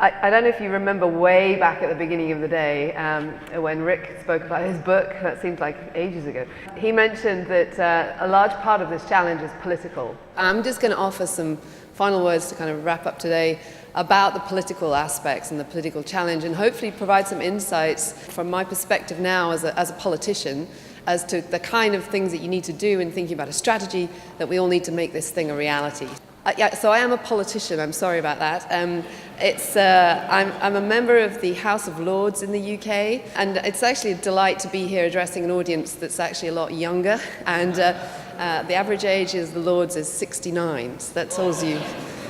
I don't know if you remember way back at the beginning of the day when Rick spoke about his book. That seems like ages ago. He mentioned that a large part of this challenge is political. I'm just going to offer some final words to kind of wrap up today about the political aspects and the political challenge, and hopefully provide some insights from my perspective now as a politician as to the kind of things that you need to do in thinking about a strategy that we all need to make this thing a reality. So I am a politician, I'm sorry about that. I'm a member of the House of Lords in the UK, and it's actually a delight to be here addressing an audience that's actually a lot younger, and the average age of the Lords is 69, so that tells you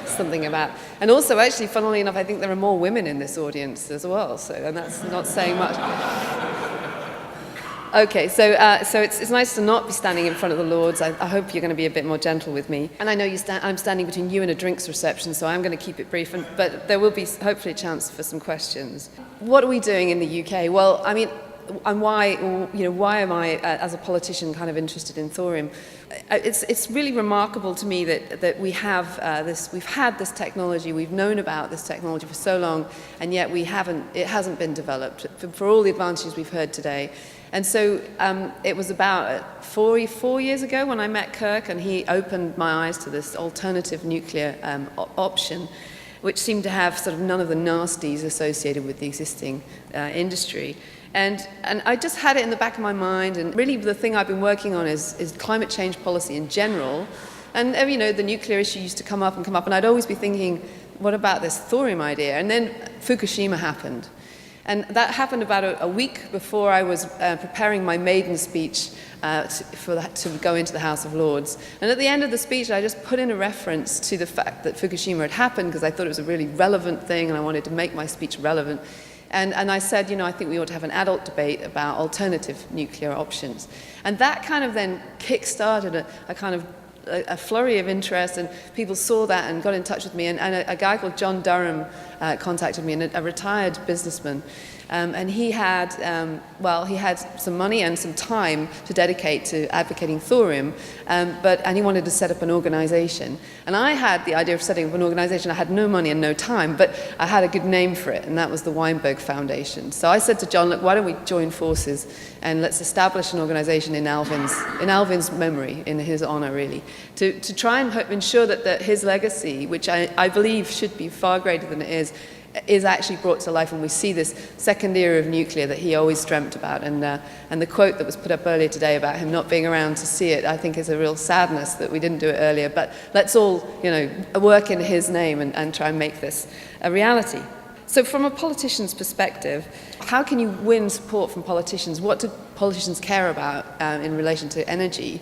something about. And also, actually, funnily enough, I think there are more women in this audience as well, and that's not saying much. Okay, so it's nice to not be standing in front of the Lords. I hope you're going to be a bit more gentle with me. And I know I'm standing between you and a drinks reception, so I'm going to keep it brief, but there will be hopefully a chance for some questions. What are we doing in the UK? Well, I mean, and why am I, as a politician, kind of interested in Thorium? It's really remarkable to me that we've had this technology, we've known about this technology for so long, and yet it hasn't been developed for all the advantages we've heard today. And so it was about 4 years ago when I met Kirk, and he opened my eyes to this alternative nuclear option, which seemed to have sort of none of the nasties associated with the existing industry. And I just had it in the back of my mind, and really the thing I've been working on is climate change policy in general. And the nuclear issue used to come up, and I'd always be thinking, what about this thorium idea? And then Fukushima happened. And that happened about a week before I was preparing my maiden speech to go into the House of Lords. And at the end of the speech, I just put in a reference to the fact that Fukushima had happened, because I thought it was a really relevant thing, and I wanted to make my speech relevant. And I said, I think we ought to have an adult debate about alternative nuclear options. And that kind of then kick-started a flurry of interest, and people saw that and got in touch with me. And a guy called John Tthorium contacted me, a retired businessman. And he had some money and some time to dedicate to advocating thorium, and he wanted to set up an organization. And I had the idea of setting up an organization. I had no money and no time, but I had a good name for it, and that was the Weinberg Foundation. So I said to John, look, why don't we join forces and let's establish an organization in Alvin's memory, in his honor, really, to try and ensure that his legacy, which I believe should be far greater than it is actually brought to life, and we see this second era of nuclear that he always dreamt about. And the quote that was put up earlier today about him not being around to see it, I think is a real sadness that we didn't do it earlier. But let's all, work in his name and try and make this a reality. So from a politician's perspective, how can you win support from politicians? What do politicians care about in relation to energy?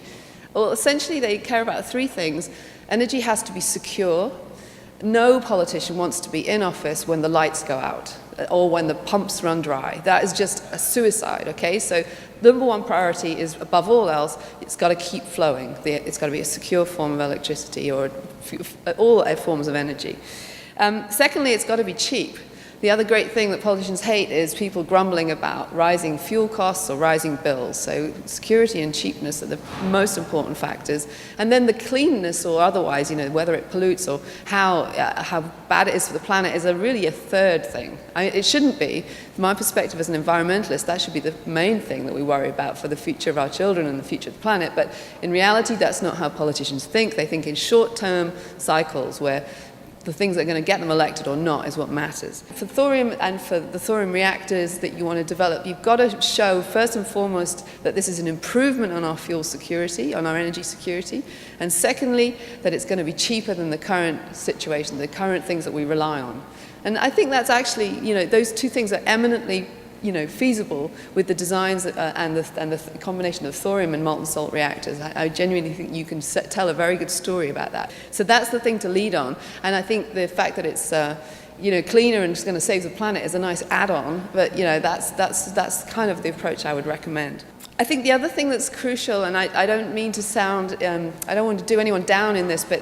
Well, essentially they care about three things. Energy has to be secure. No politician wants to be in office when the lights go out or when the pumps run dry. That is just a suicide, okay? So number one priority is, above all else, it's got to keep flowing. It's got to be a secure form of electricity or all forms of energy. Secondly, it's got to be cheap. The other great thing that politicians hate is people grumbling about rising fuel costs or rising bills. So security and cheapness are the most important factors. And then the cleanness or otherwise, whether it pollutes or how bad it is for the planet is really a third thing. It shouldn't be. From my perspective as an environmentalist, that should be the main thing that we worry about for the future of our children and the future of the planet. But in reality, that's not how politicians think. They think in short-term cycles where the things that are going to get them elected or not is what matters. For thorium and for the thorium reactors that you want to develop, you've got to show, first and foremost, that this is an improvement on our fuel security, on our energy security, and secondly, that it's going to be cheaper than the current situation, the current things that we rely on. And I think that's actually, those two things are eminently feasible with the designs and the combination of thorium and molten salt reactors. I genuinely think you can tell a very good story about that. So that's the thing to lead on. And I think the fact that it's cleaner and it's going to save the planet is a nice add-on. But that's kind of the approach I would recommend. I think the other thing that's crucial, and I don't mean to sound, I don't want to do anyone down in this, but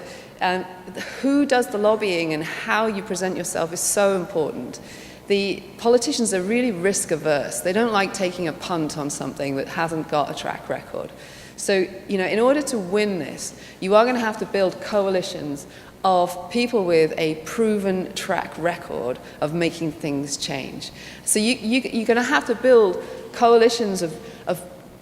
who does the lobbying and how you present yourself is so important. The politicians are really risk averse. They don't like taking a punt on something that hasn't got a track record. So, in order to win this, you are going to have to build coalitions of people with a proven track record of making things change. So you're going to have to build coalitions of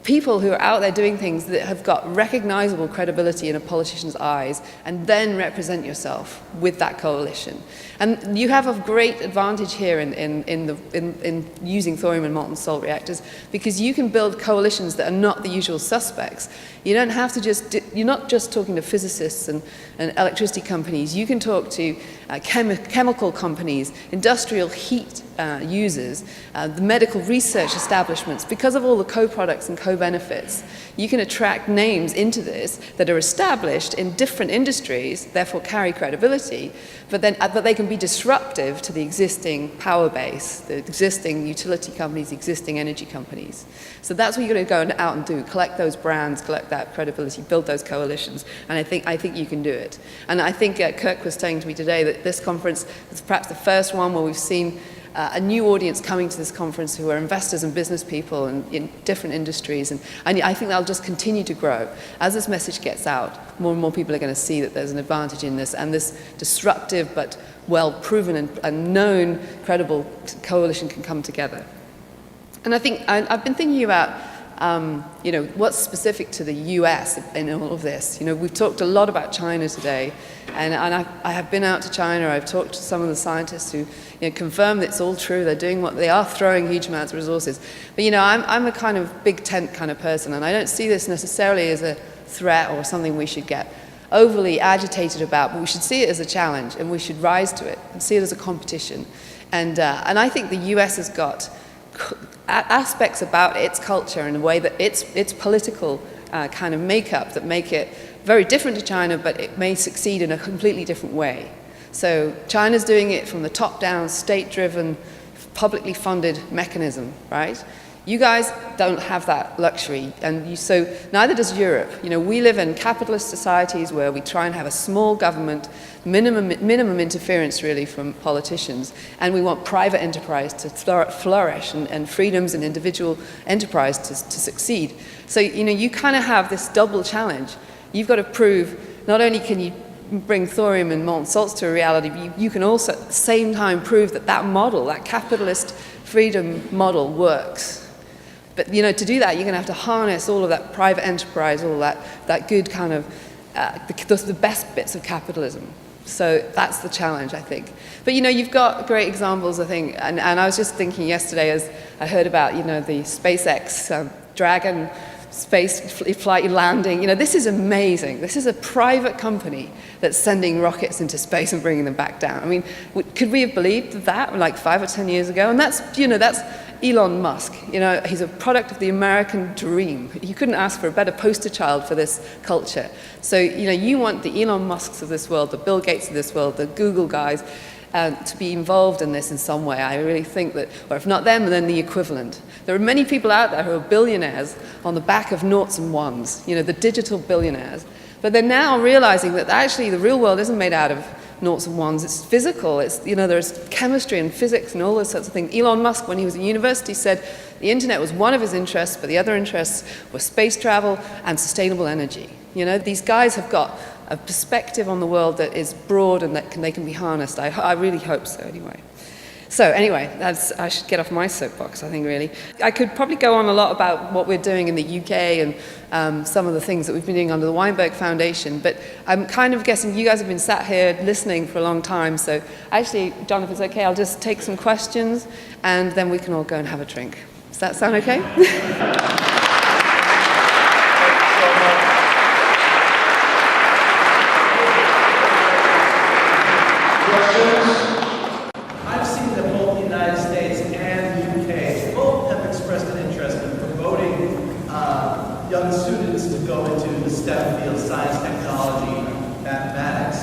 people who are out there doing things that have got recognizable credibility in a politician's eyes, and then represent yourself with that coalition. And you have a great advantage here in using thorium and molten salt reactors, because you can build coalitions that are not the usual suspects. You don't have to you're not just talking to physicists and electricity companies. You can talk to chemical companies, industrial heat users, the medical research establishments. Because of all the co-products and co-benefits, you can attract names into this that are established in different industries, therefore carry credibility, but they can be disruptive to the existing power base, the existing utility companies, the existing energy companies. So that's what you're going to go out and do: collect those brands, collect that credibility, build those coalitions. And I think you can do it. And I think Kirk was saying to me today that this conference is perhaps the first one where we've seen a new audience coming to this conference who are investors and business people in different industries. And I think that'll just continue to grow. As this message gets out, more and more people are going to see that there's an advantage in this, and this disruptive but well-proven and known, credible coalition can come together. And I think I've been thinking about what's specific to the US in all of this. We've talked a lot about China today, and I have been out to China. I've talked to some of the scientists who confirm that it's all true. They are throwing huge amounts of resources. But I'm a kind of big tent kind of person, and I don't see this necessarily as a threat or something we should get overly agitated about, but we should see it as a challenge, and we should rise to it and see it as a competition. And I think the US has got aspects about its culture and the way that its political kind of makeup that make it very different to China, but it may succeed in a completely different way. So China's doing it from the top down, state-driven, publicly funded mechanism, right? You guys don't have that luxury, and so neither does Europe. We live in capitalist societies where we try and have a small government, minimum interference really from politicians, and we want private enterprise to flourish and freedoms and individual enterprise to succeed. So you kind of have this double challenge. You've got to prove not only can you bring thorium and molten salts to a reality, but you can also at the same time prove that model, that capitalist freedom model, works. But to do that, you're going to have to harness all of that private enterprise, all that good kind of the best bits of capitalism. So that's the challenge, I think. But you've got great examples, I think. And I was just thinking yesterday as I heard about the SpaceX Dragon space flight landing. This is amazing. This is a private company that's sending rockets into space and bringing them back down. I mean, could we have believed that like 5 or 10 years ago? And that's Elon Musk. He's a product of the American dream. You couldn't ask for a better poster child for this culture. So, you want the Elon Musks of this world, the Bill Gates of this world, the Google guys, to be involved in this in some way. I really think that, or if not them, then the equivalent. There are many people out there who are billionaires on the back of noughts and ones, the digital billionaires. But they're now realizing that actually the real world isn't made out of noughts and ones. It's physical. There's chemistry and physics and all those sorts of things. Elon Musk, when he was at university, said the internet was one of his interests, but the other interests were space travel and sustainable energy. These guys have got a perspective on the world that is broad and that they can be harnessed. I really hope so, anyway. So anyway, I should get off my soapbox, I think, really. I could probably go on a lot about what we're doing in the UK and some of the things that we've been doing under the Weinberg Foundation, but I'm kind of guessing you guys have been sat here listening for a long time, so actually, John, if it's okay, I'll just take some questions, and then we can all go and have a drink. Does that sound okay? Young students to go into the STEM field, science, technology, mathematics.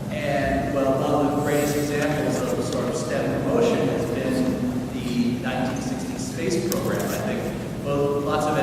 And well, one of the greatest examples of sort of STEM promotion has been the 1960s space program. I think both lots of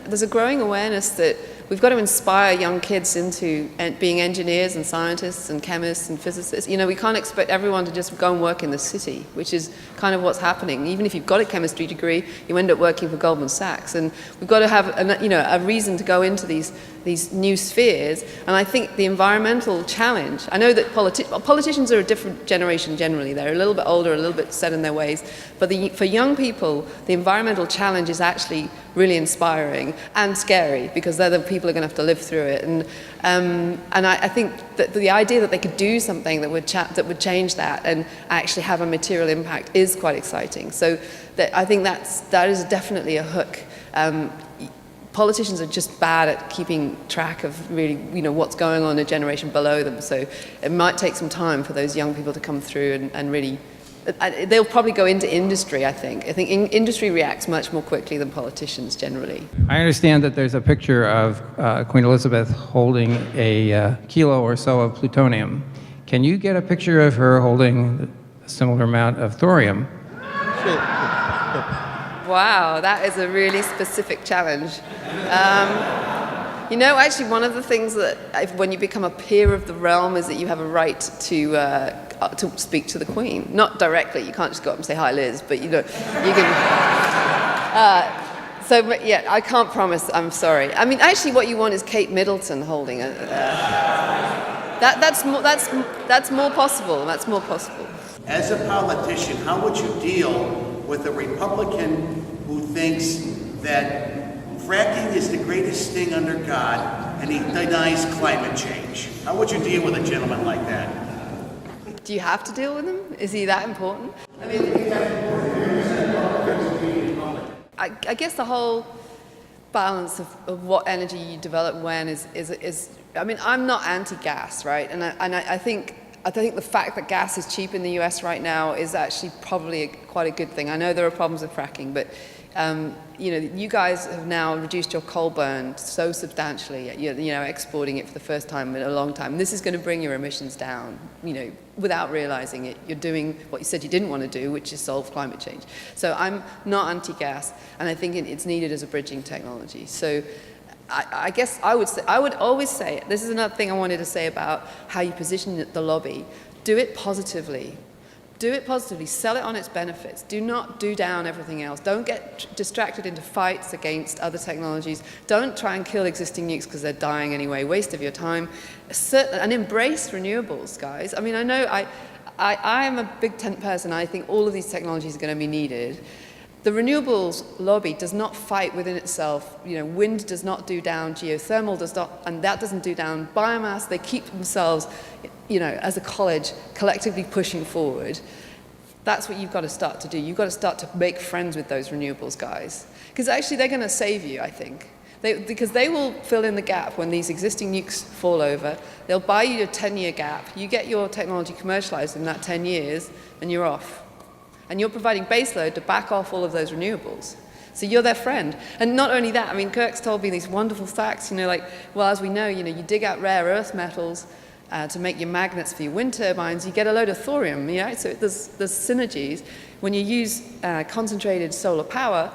there's a growing awareness that we've got to inspire young kids into being engineers and scientists and chemists and physicists. You know, we can't expect everyone to just go and work in the city, which is kind of what's happening. Even if you've got a chemistry degree, you end up working for Goldman Sachs. And we've got to have a reason to go into these new spheres. And I think the environmental challenge, I know that politicians are a different generation generally. They're a little bit older, a little bit set in their ways. But for young people, the environmental challenge is actually really inspiring and scary, because they're the people who are going to have to live through it. And I think that the idea that they could do something that would change that and actually have a material impact is quite exciting. So I think that is definitely a hook. Politicians are just bad at keeping track of really, what's going on in a generation below them. So it might take some time for those young people to come through and really. They'll probably go into industry, I think. I think industry reacts much more quickly than politicians generally. I understand that there's a picture of Queen Elizabeth holding a kilo or so of plutonium. Can you get a picture of her holding a similar amount of thorium? Wow, that is a really specific challenge. Actually, one of the things that when you become a peer of the realm is that you have a right to speak to the Queen. Not directly, you can't just go up and say, "Hi, Liz," but you can. But yeah, I can't promise, I'm sorry. I mean, actually what you want is Kate Middleton holding it. That's more possible, that's more possible. As a politician, how would you deal with a Republican who thinks that fracking is the greatest thing under God and he denies climate change? How would you deal with a gentleman like that? Do you have to deal with him? Is he that important? I guess the whole balance of what energy you develop when is I mean, I'm not anti-gas, right? And I think the fact that gas is cheap in the US right now is actually probably quite a good thing. I know there are problems with fracking, but you guys have now reduced your coal burn so substantially. You're exporting it for the first time in a long time. This is going to bring your emissions down, without realizing it. You're doing what you said you didn't want to do, which is solve climate change. So I'm not anti-gas, and I think it's needed as a bridging technology. So I guess I would always say, this is another thing I wanted to say about how you position the lobby. Do it positively. Do it positively. Sell it on its benefits. Do not do down everything else. Don't get distracted into fights against other technologies. Don't try and kill existing nukes because they're dying anyway. Waste of your time. And embrace renewables, guys. I mean, I know I am a big tent person. I think all of these technologies are going to be needed. The renewables lobby does not fight within itself. Wind does not do down, geothermal does not, and that doesn't do down biomass. They keep themselves, as a college, collectively pushing forward. That's what you've got to start to do. You've got to start to make friends with those renewables guys. Because actually they're going to save you, I think. Because they will fill in the gap when these existing nukes fall over. They'll buy you a 10-year gap. You get your technology commercialized in that 10 years, and you're off. And you're providing baseload to back off all of those renewables. So you're their friend. And not only that, I mean, Kirk's told me these wonderful facts, as we know, you dig out rare earth metals to make your magnets for your wind turbines, you get a load of thorium, so there's synergies. When you use concentrated solar power,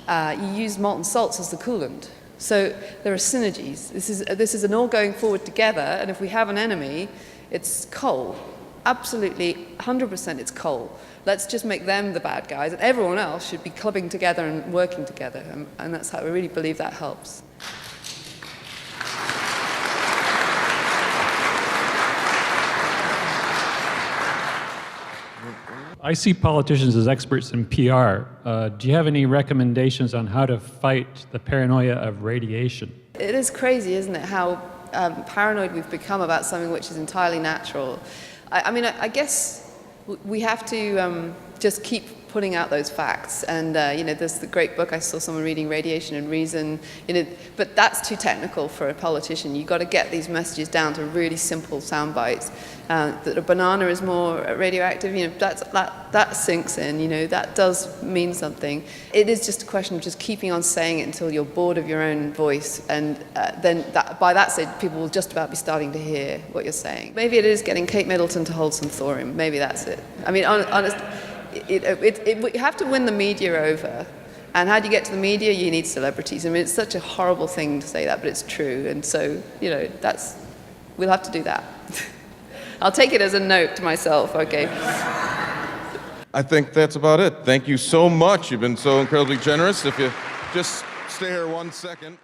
you use molten salts as the coolant. So there are synergies. This is an all going forward together, and if we have an enemy, it's coal. Absolutely, 100% it's coal. Let's just make them the bad guys, and everyone else should be clubbing together and working together, and that's how I really believe that helps. I see politicians as experts in PR. Do you have any recommendations on how to fight the paranoia of radiation? It is crazy, isn't it, how paranoid we've become about something which is entirely natural. I guess we have to just keep putting out those facts. And, there's the great book I saw someone reading, Radiation and Reason. But that's too technical for a politician. You've got to get these messages down to really simple sound bites. That a banana is more radioactive, that sinks in, that does mean something. It is just a question of just keeping on saying it until you're bored of your own voice. And then by that stage, people will just about be starting to hear what you're saying. Maybe it is getting Kate Middleton to hold some thorium. Maybe that's it. I mean, honestly, we have to win the media over. And how do you get to the media? You need celebrities. I mean, it's such a horrible thing to say that, but it's true. And so, we'll have to do that. I'll take it as a note to myself, okay? I think that's about it. Thank you so much. You've been so incredibly generous. If you just stay here 1 second.